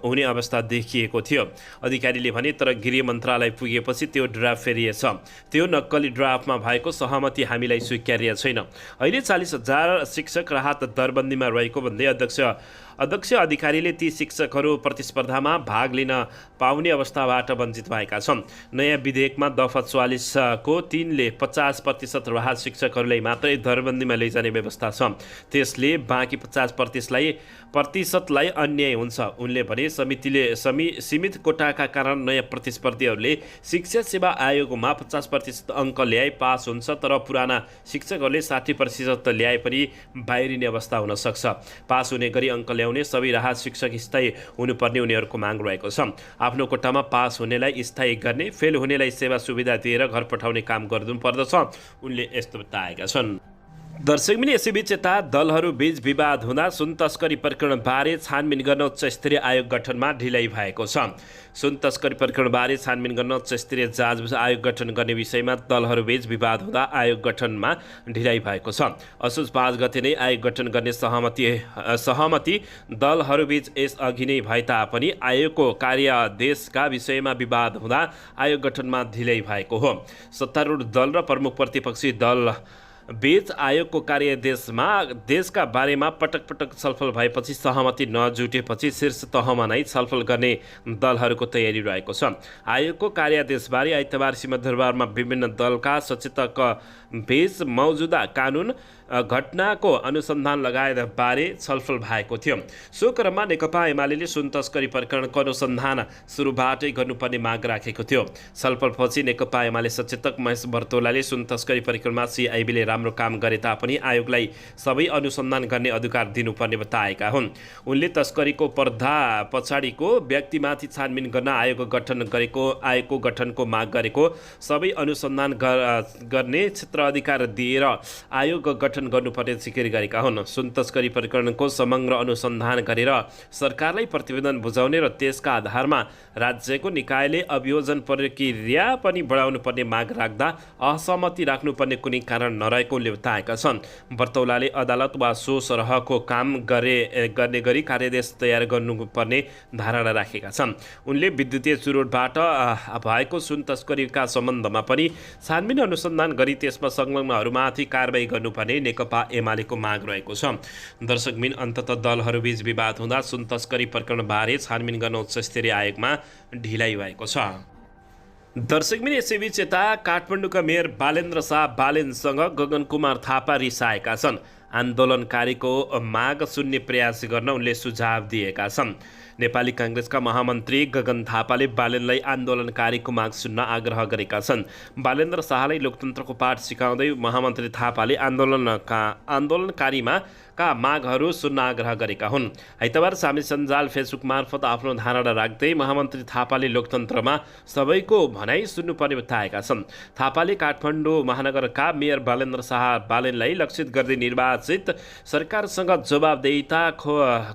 हुने अवस्था देखिएको थियो। अधिकारीले भने तर गृह मन्त्रालय पुगेपछि त्यो ड्राफ्ट फेरिएछ। त्यो नक्कली ड्राफ्टमा भएको सहमति हामीलाई स्वीकार्य छैन। अहिले 40,000 शिक्षक राहत दरबन्दीमा रहेको भन्दै अध्यक्ष अधिकारीले ती शिक्षकहरू प्रतिस्पर्धामा भाग लिन पाउने अवस्थाबाट वञ्चित भएका छन्। नयाँ विधेयकमा दफा 44 को 3 ले 50% सेवारत राहत शिक्षकहरूलाई मात्रै दरबन्दीमा लैजाने व्यवस्था छ। त्यसले बाँकी 50% अन्याय हुन्छ। उनले भने सीमित कोटाका कारण नयाँ प्रतिस्पर्धीहरूले शिक्षा सेवा आयोगमा 50% अङ्क ल्याए पास हुन्छ, तर पुराना शिक्षकहरूले 60% ल्याए पनि बाहिरिने अवस्था हुन सक्छ। पास हुने गरी अङ्क ल्याउने सबै राहत शिक्षक स्थायी हुनुपर्ने उनीहरूको माग रहेको छ। आफ्नो कोटामा पास हुनेलाई स्थायी गर्ने, फेल हुनेलाई सेवा सुविधा दिएर घर पठाउने काम गर्नुपर्दछ, उनले यस्तो बताएका छन्। दर्शकबिन यसैबीच यता दलहरूबीच विवाद हुँदा सुन तस्करी प्रकरणबारे छानबिन गर्न उच्च स्तरीय आयोग गठनमा ढिलाइ भएको छ। सुन तस्करी प्रकरणबारे छानबिन गर्न उच्च स्तरीय जाँच आयोग गठन गर्ने विषयमा दलहरूबीच विवाद हुँदा आयोग गठनमा ढिलाइ भएको छ। असोज 5 गते नै आयोग गठन गर्ने सहमति दलहरूबीच यसअघि नै भए तापनि आयोगको कार्यादेशका विषयमा विवाद हुँदा आयोग गठनमा ढिलाइ भएको हो। सत्तारूढ दल र प्रमुख प्रतिपक्षी दल बीच आयोगको कार्यादेशमा देशका बारेमा पटक पटक छलफल भएपछि सहमति नजुटेपछि शीर्ष तहमा नै छलफल गर्ने दलहरूको तयारी रहेको छ। आयोगको कार्यादेशबारे आइतबार सिंहदरबारमा विभिन्न दलका सचेतक बीच मौजुदा कानुन घटनाको अनुसन्धान लगायत बारे छलफल भएको थियो। सो क्रममा नेकपा एमाले सुन तस्करी प्रकरणको अनुसन्धान सुरुबाटै गर्नुपर्ने माग राखेको थियो। छलफलपछि नेकपा एमाले सचेतक महेश बर्तोलाले सुन तस्करी प्रकरणमा सिआइबीले राम्रो काम गरे तापनि आयोगलाई सबै अनुसन्धान गर्ने अधिकार दिनुपर्ने बताएका हुन्। उनले तस्करीको पर्दा पछाडिको व्यक्तिमाथि छानबिन गर्न आयोगको गठनको माग गरेको, सबै अनुसन्धान गर्ने क्षेत्र अधिकार दिएर आयोग गठन गर्नुपर्ने जिकिर गरेका हुन्। सुन तस्करी प्रकरणको समग्र अनुसन्धान गरेर सरकारलाई प्रतिवेदन बुझाउने र त्यसका आधारमा राज्यको निकायले अभियोजन प्रक्रिया पनि बढाउनु पर्ने माग राख्दा असहमति राख्नुपर्ने कुनै कारण नरहेको उनले बताएका छन्। बर्तौलाले अदालत वा सो सरहको काम गर्ने गरी कार्यादेश तयार गर्नुपर्ने धारणा राखेका छन्। उनले विद्युतीय चुरोटबाट भएको सुन तस्करीका सम्बन्धमा पनि छानबिन अनुसन्धान गरी त्यसमा संलग्नहरूमाथि कारबाही गर्नुपर्ने नेकपा एमालेको माग रहेको छ। दर्शकबिन अन्ततः दलहरूबीच विवाद हुँदा सुन तस्करी प्रकरणबारे छानबिन गर्न उच्च स्तरीय आयोगमा ढिलाइ भएको छ। दर्शकबिन यसैबीच यता काठमाडौँका मेयर बालेन्द्र शाह बालेनसँग गगन कुमार थापा रिसाएका छन्। आन्दोलनकारीको माग सुन्ने प्रयास गर्न उनले सुझाव दिएका छन्। नेपाली काङ्ग्रेसका महामन्त्री गगन थापाले बालेनलाई आन्दोलनकारीको माग सुन्न आग्रह गरेका छन्। बालेन्द्र शाहलाई लोकतन्त्रको पाठ सिकाउँदै महामन्त्री थापाले आन्दोलनकारीमा मागहरू सुन्न आग्रह गरेका हुन्। आइतबार सामाजिक सञ्जाल फेसबुक मार्फत आफ्नो धारणा राख्दै महामन्त्री थापाले लोकतन्त्रमा सबैको भनाइ सुन्नुपर्ने बताएका छन्। थापाले काठमाडौँ महानगरका मेयर बालेन्द्र शाह बालेनलाई लक्षित गर्दै निर्वाचित सरकारसँग जवाबदेहिता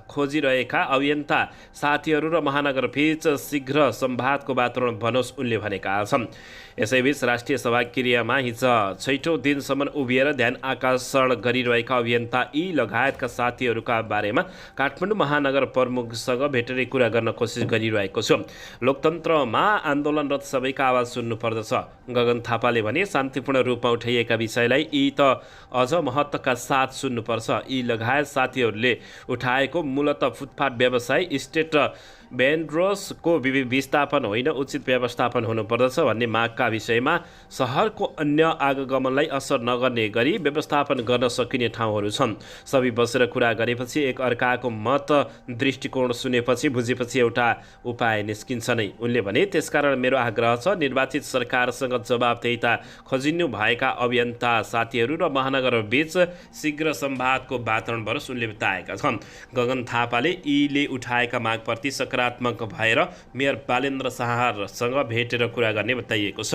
खोजिरहेका अभियन्ता साथीहरू र महानगरबीच शीघ्र संवादको वातावरण बनोस् उनले भनेका छन्। यसैबीच राष्ट्रिय सभा क्रियामा हिजो 6औं दिनसम्म उभिएर ध्यान आकर्षण गरिरहेका अभियन्ता यी लगायतका साथीहरूका बारेमा काठमाडौँ महानगर प्रमुखसँग भेटेर कुरा गर्न कोसिस गरिरहेको छु। लोकतन्त्रमा आन्दोलनरत सबैका आवाज सुन्नुपर्दछ। गगन थापाले भने शान्तिपूर्ण रूपमा उठाइएका विषयलाई यी त अझ महत्त्वका साथ सुन्नुपर्छ। यी लगायत साथीहरूले उठाएको मूलत फुटपाथ व्यवसाय स्टेट भेन्ड्रोसको विस्थापन होइन, उचित व्यवस्थापन हुनुपर्दछ भन्ने मागका विषयमा सहरको अन्य आगमनलाई असर नगर्ने गरी व्यवस्थापन गर्न सकिने ठाउँहरू छन्। सबै बसेर कुरा गरेपछि एक अर्काको मत दृष्टिकोण सुनेपछि बुझेपछि एउटा उपाय निस्किन्छ नै, उनले भने। त्यसकारण मेरो आग्रह छ, निर्वाचित सरकारसँग जवाबदेहिता खोजिनु भएका अभियन्ता साथीहरू र महानगरबीच शीघ्र संवादको वातावरण बरोस् उनले बताएका छन्। गगन थापाले यीले उठाएका मागप्रति सकारात्मक भएर मेयर बालेन्द्र शाहसँग भेटेर कुरा गर्ने बताइएको छ।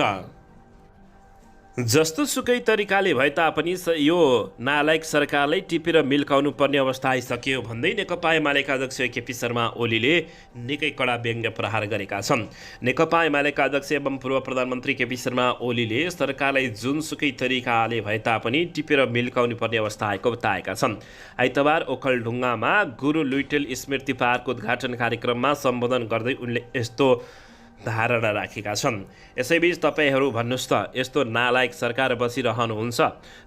जस्तो सुकै तरिकाले भए तापनि यो नालायक सरकारलाई टिपेर मिल्काउनु पर्ने अवस्था आइसक्यो भन्दै नेकपा एमालेका अध्यक्ष केपी शर्मा ओलीले निकै कडा व्यङ्ग्य प्रहार गरेका छन्। नेकपा एमालेका अध्यक्ष एवं पूर्व प्रधानमन्त्री केपी शर्मा ओलीले सरकारलाई जुनसुकै तरिकाले भए तापनि टिपेर मिल्काउनु पर्ने अवस्था आएको बताएका छन्। आइतबार ओखलढुङ्गामा गुरु लुइटेल स्मृति पार्कको उद्घाटन कार्यक्रममा सम्बोधन गर्दै उनले यस्तो धारणा राखेका छन्। यसैबीच तपाईँहरू भन्नुहोस् त, यस्तो नालायक सरकार बसिरहनुहुन्छ,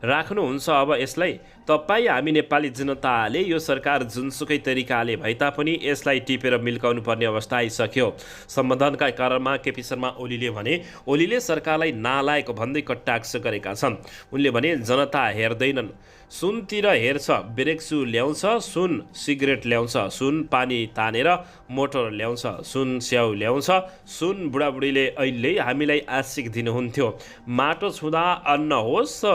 राख्नुहुन्छ अब यसलाई? तपाईँ हामी नेपाली जनताले यो सरकार जुनसुकै तरिकाले भए तापनि यसलाई टिपेर मिल्काउनु पर्ने अवस्था आइसक्यो। सम्बोधनका क्रममा केपी शर्मा ओलीले भने ओलीले सरकारलाई नालायक भन्दै कटाक्ष गरेका छन्। उनले भने जनता हेर्दैनन्, सुनतिर हेर्छ, ब्रेक्सु ल्याउँछ, सुन सिगरेट ल्याउँछ, सुन पानी तानेर मोटर ल्याउँछ, सुन स्याउ ल्याउँछ, सुन बुढाबुढीले अहिले हामीलाई आशिक दिनुहुन्थ्यो, माटो छुँदा अन्न होस्,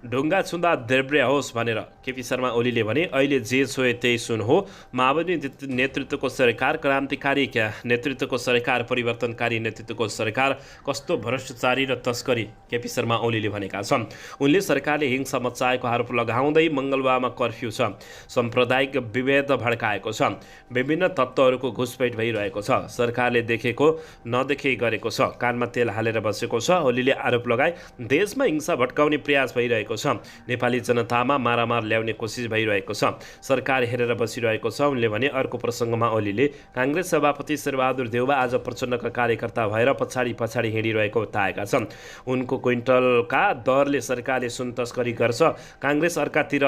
ढुङ्गा छुँदा देब्रिया होस् भनेर। केपी शर्मा ओलीले भने अहिले जे छोए त्यही सुन हो। माओवादी नेतृत्वको सरकार, क्रान्तिकारी नेतृत्वको सरकार, परिवर्तनकारी नेतृत्वको सरकार कस्तो भ्रष्टाचारी र तस्करी, केपी शर्मा ओलीले भनेका छन्। उनले सरकारले हिंसा मच्चाएको आरोप लगाउँदै मङ्गलबारमा कर्फ्यू छ, साम्प्रदायिक विभेद भड्काएको छ, विभिन्न तत्त्वहरूको घुसपैठ भइरहेको छ, सरकारले देखेको नदेखे गरेको छ, कानमा तेल हालेर बसेको छ। ओलीले आरोप लगाए देशमा हिंसा भड्काउने प्रयास भइरहेको छ, नेपाली जनतामा मारामार ल्याउने कोसिस भइरहेको छ, सरकार हेरेर बसिरहेको छ। उनले भने अर्को प्रसङ्गमा ओलीले काङ्ग्रेस सभापति शेरबहादुर देउवा आज प्रचण्डका कार्यकर्ता भएर पछाडि हिँडिरहेको बताएका छन्। उनको क्विन्टलका दरले सरकारले सुन तस्करी गर्छ, काङ्ग्रेस अर्कातिर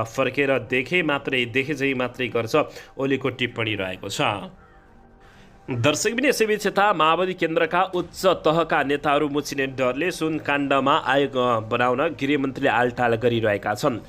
फर्केर देखे झै मात्रै गर्छ, ओलीको टिप्पणी रहेको छ। दर्शकबिन यसैबीच यता माओवादी केन्द्रका उच्च तहका नेताहरू मुछिने डरले सुन काण्डमा आयोग बनाउन गृहमन्त्रीले आलटाल गरिरहेका छन्।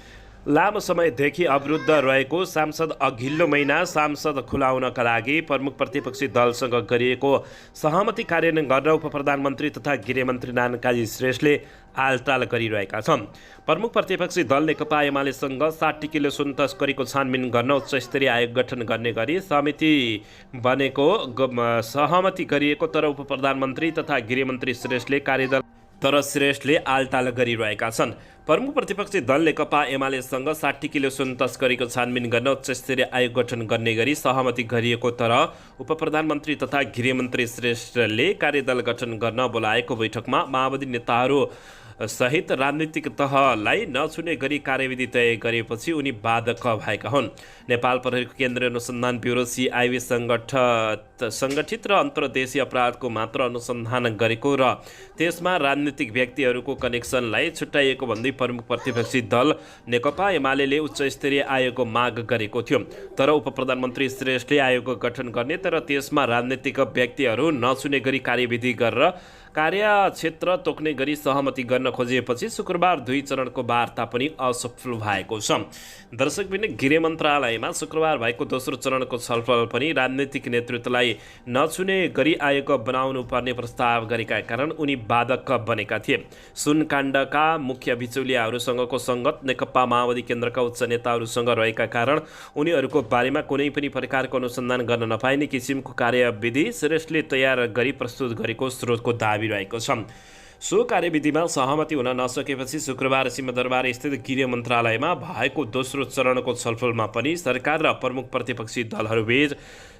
लामो समयदेखि अवरुद्ध रहेको सांसद अघिल्लो महिना सांसद खुलाउनका लागि प्रमुख प्रतिपक्षी दलसँग गरिएको सहमति कार्यान्वयन गर्न उपप्रधानमन्त्री तथा गृहमन्त्री नारायण काजी श्रेष्ठले आलटाल गरिरहेका छन्। प्रमुख प्रतिपक्षी दल नेकपा एमालेसँग 60 किलो सुन तस्करीको छानबिन गर्न उच्चस्तरीय आयोग गठन गर्ने गरी समिति बनेको सहमति गरिएको, तर उपप्रधानमन्त्री तथा गृहमन्त्री श्रेष्ठले आलटाल गरिरहेका छन्। प्रमुख प्रतिपक्षी दल नेकपा एमालेसँग 60 किलो सुन तस्करीको छानबिन गर्न उच्चस्तरीय आयोग गठन गर्ने गरी सहमति गरिएको, तर उपप्रधानमन्त्री तथा गृहमन्त्री श्रेष्ठले कार्यदल गठन गर्न बोलाएको बैठकमा माओवादी नेताहरू सहित राजनीतिक तहलाई नछुने गरी कार्यविधि तय गरेपछि उनी बाधक भएका हुन्। नेपाल प्रहरीको केन्द्रीय अनुसन्धान ब्युरो CIB सङ्गठित र अन्तर्देशीय अपराधको मात्र अनुसन्धान गरेको र त्यसमा राजनीतिक व्यक्तिहरूको कनेक्सनलाई छुट्याइएको भन्दै प्रमुख प्रतिपक्षी दल नेकपा एमाले उच्चस्तरीय आयोगको माग गरेको थियो, तर उपप्रधानमन्त्री श्रेष्ठले आयोग गठन गर्ने तर त्यसमा राजनीतिक व्यक्तिहरू नछुने गरी कार्यविधि गरेर कार्यक्षेत्र तोक्ने गरी सहमति गर्न खोजिएपछि शुक्रबार 2 चरणको वार्ता पनि असफल भएको छ। दर्शकबिन गृह मन्त्रालयमा शुक्रबार भएको दोस्रो चरणको छलफल पनि राजनीतिक नेतृत्वलाई नछुने गरी आयोग बनाउनु पर्ने प्रस्ताव गरेका कारण उनी बाधक बनेका थिए। सुनकाण्डका मुख्य बिचौलियाहरूसँगको सङ्गत नेकपा माओवादी केन्द्रका उच्च नेताहरूसँग रहेका कारण उनीहरूको बारेमा कुनै पनि प्रकारको अनुसन्धान गर्न नपाइने किसिमको कार्यविधि श्रेष्ठले तयार गरी प्रस्तुत गरेको स्रोतको दाबी रहेको छ। सो कार्यविधिमा सहमति हुन नसकेपछि शुक्रबार सिंहदरबार स्थित गृह मन्त्रालयमा भएको दोस्रो चरणको छलफलमा पनि सरकार र प्रमुख प्रतिपक्षी दलहरूबीच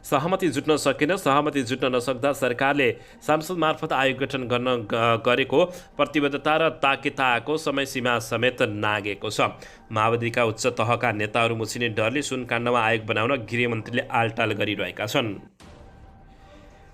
सहमति जुट्न सकेन। सहमति जुट्न नसक्दा सरकारले सांसद मार्फत आयोग गठन गर्न गरेको प्रतिबद्धता र ताकेताको समयसीमा समेत नागेको छ। माओवादीका उच्च तहका नेताहरू मुछिने डरले सुनकाण्डमा आयोग बनाउन गृहमन्त्रीले आलटाल गरिरहेका छन्।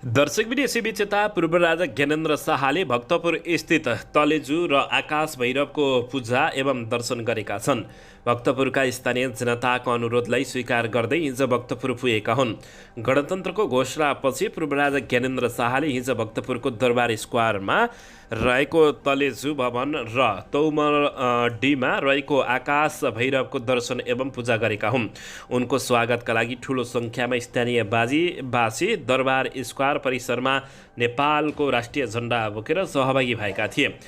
दर्शकबिन यसैबीच यता पूर्व राजा ज्ञानेन्द्र शाहले भक्तपुर स्थित तलेजु र आकाश भैरवको पूजा एवं दर्शन गरेका छन्। भक्तपुरका स्थानीय जनताको अनुरोधलाई स्वीकार गर्दै हिजो भक्तपुर पुगेका हुन्। गणतन्त्रको घोषणापछि पूर्व राजा ज्ञानेन्द्र शाहले हिजो भक्तपुरको दरबार स्क्वायरमा रहेको तलेजु भवन र तौमडीमा रहेको आकाश भैरवको दर्शन एवं पूजा गरेका हुन्। उनको स्वागतका लागि ठूलो सङ्ख्यामा स्थानीय बासी दरबार स्क्वायर परिसरमा नेपालको राष्ट्रिय झण्डा बोकेर सहभागी भएका थिए।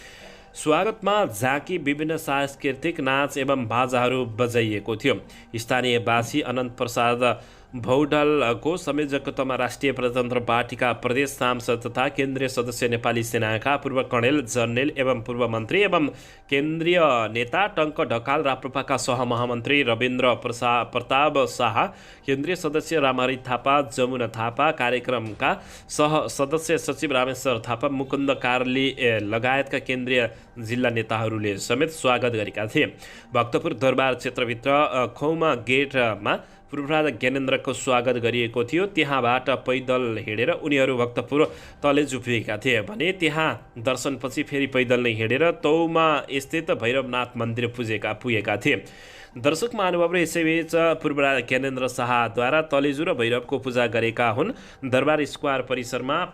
स्वागतमा झाँकी, विभिन्न सांस्कृतिक नाच एवं बाजाहरू बजाइएको थियो। स्थानीयवासी अनन्त प्रसाद भौडलको संयोजकत्वमा राष्ट्रिय प्रजातन्त्र पार्टीका प्रदेश सांसद तथा केन्द्रीय सदस्य, नेपाली सेनाका पूर्व कर्णेल जनरल एवं पूर्व मन्त्री एवं केन्द्रीय नेता टङ्क ढकाल, राप्रपाका सहमहामन्त्री रविन्द्र प्रताप शाह, केन्द्रीय सदस्य रामहरि थापा, जमुना थापा, कार्यक्रमका सह सदस्य सचिव रामेश्वर थापा, मुकुन्द कार्ली लगायतका केन्द्रीय जिल्ला नेताहरूले समेत स्वागत गरेका थिए। भक्तपुर दरबार क्षेत्रभित्र खौमा गेटमा पूर्व राजा ज्ञानेन्द्रको स्वागत गरिएको थियो। त्यहाँबाट पैदल हिँडेर उनीहरू भक्तपुर तलेजु पुगेका थिए भने त्यहाँ दर्शनपछि फेरि पैदल नै हिँडेर तौमा स्थित भैरवनाथ मन्दिर पुगेका थिए। दर्शक महानुभावले यसैबीच पूर्व राजा ज्ञानेन्द्र शाहद्वारा तलेजु र भैरवको पूजा गरेका हुन्। दरबार स्क्वायर परिसरमा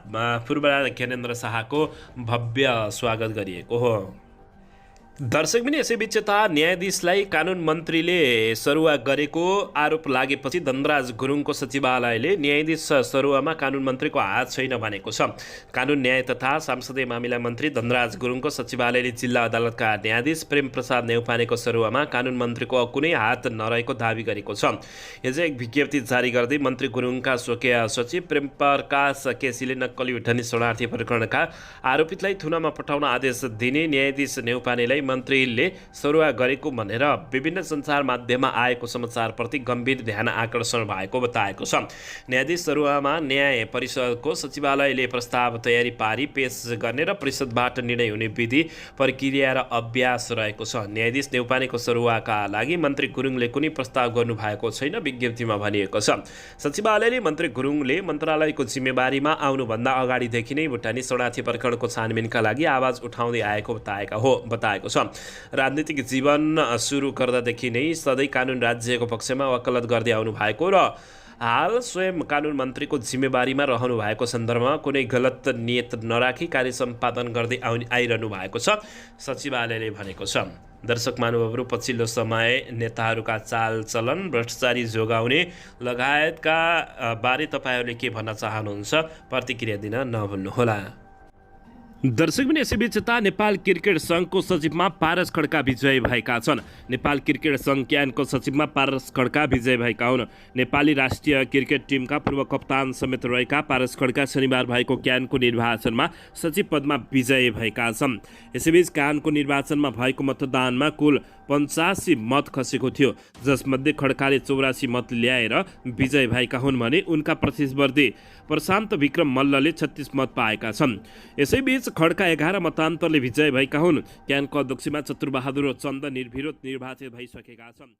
पूर्व राजा ज्ञानेन्द्र शाहको भव्य स्वागत गरिएको हो। दर्शक पनि यसैबीच न्यायाधीशलाई कानुन मन्त्रीले सरुवा गरेको आरोप लागेपछि धनराज गुरुङको सचिवालयले न्यायाधीश सरुवामा कानुन मन्त्रीको हात छैन भनेको छ। कानुन न्याय तथा सांसदीय मामिला मन्त्री धनराज गुरुङको सचिवालयले जिल्ला अदालतका न्यायाधीश प्रेम प्रसाद नेउपानेको सरुवामा कानुन मन्त्रीको कुनै हात नरहेको दावी गरेको छ। हिजो एक विज्ञप्ति जारी गर्दै मन्त्री गुरुङका स्वकीय सचिव प्रेम प्रकाश केसीले नक्कली उठनी शरणार्थी प्रकरणका आरोपितलाई थुनामा पठाउन आदेश दिने न्यायाधीश नेउपानेलाई मन्त्रीले सरुवा गरेको भनेर विभिन्न सञ्चार माध्यममा आएको समाचारप्रति गम्भीर ध्यान आकर्षण भएको बताएको छ। न्यायाधीश सरुवामा न्याय परिषदको सचिवालयले प्रस्ताव तयारी पारी पेश गर्ने र परिषदबाट निर्णय हुने विधि प्रक्रिया र अभ्यास रहेको छ। न्यायाधीश नेउपानेको सरुवाका लागि मन्त्री गुरुङले कुनै प्रस्ताव गर्नुभएको छैन विज्ञप्तिमा भनिएको छ। सचिवालयले मन्त्री गुरुङले मन्त्रालयको जिम्मेवारीमा आउनुभन्दा अगाडिदेखि नै भुटानी शरणार्थी प्रकरणको छानबिनका लागि आवाज उठाउँदै आएको बताएको छ। राजनीतिक जीवन सुरु गर्दादेखि नै सधैँ कानुन राज्यको पक्षमा वकालत गर्दै आउनु भएको र हाल स्वयं कानुन मन्त्रीको जिम्मेवारीमा रहनु भएको सन्दर्भमा कुनै गलत नियत नराखी कार्य सम्पादन गर्दै आइरहनु भएको छ सचिवालयले भनेको छ। दर्शक महानुभावहरू, पछिल्लो समय नेताहरूका चालचलन, भ्रष्टाचारी जोगाउने लगायतका बारे तपाईँहरूले के भन्न चाहनुहुन्छ? प्रतिक्रिया दिन नभुल्नुहोला। दर्शक पनि यसैबीच नेपाल क्रिकेट सङ्घको सचिवमा पारस खड्का विजय भएका छन्। नेपाल क्रिकेट सङ्घ क्यानको सचिवमा पारस खड्का विजय भएका हुन्। नेपाली राष्ट्रिय क्रिकेट टिमका पूर्व कप्तान समेत रहेका पारस खड्का शनिबार भएको क्यानको निर्वाचनमा सचिव पदमा विजयी भएका छन्। यसैबीच क्यानको निर्वाचनमा भएको मतदानमा कुल 85 मत खसेको थियो, जसमध्ये खड्काले 84 मत ल्याएर विजय भएका हुन् भने उनका प्रतिस्पर्धी प्रशान्त विक्रम मल्लले 36 मत पाएका छन्। यसैबीच खड्का 11 मतान्तरले विजय भएका हुन्। क्यानको अध्यक्षमा चतुरबहादुर चन्द निर्विरोध निर्वाचित भइसकेका छन्।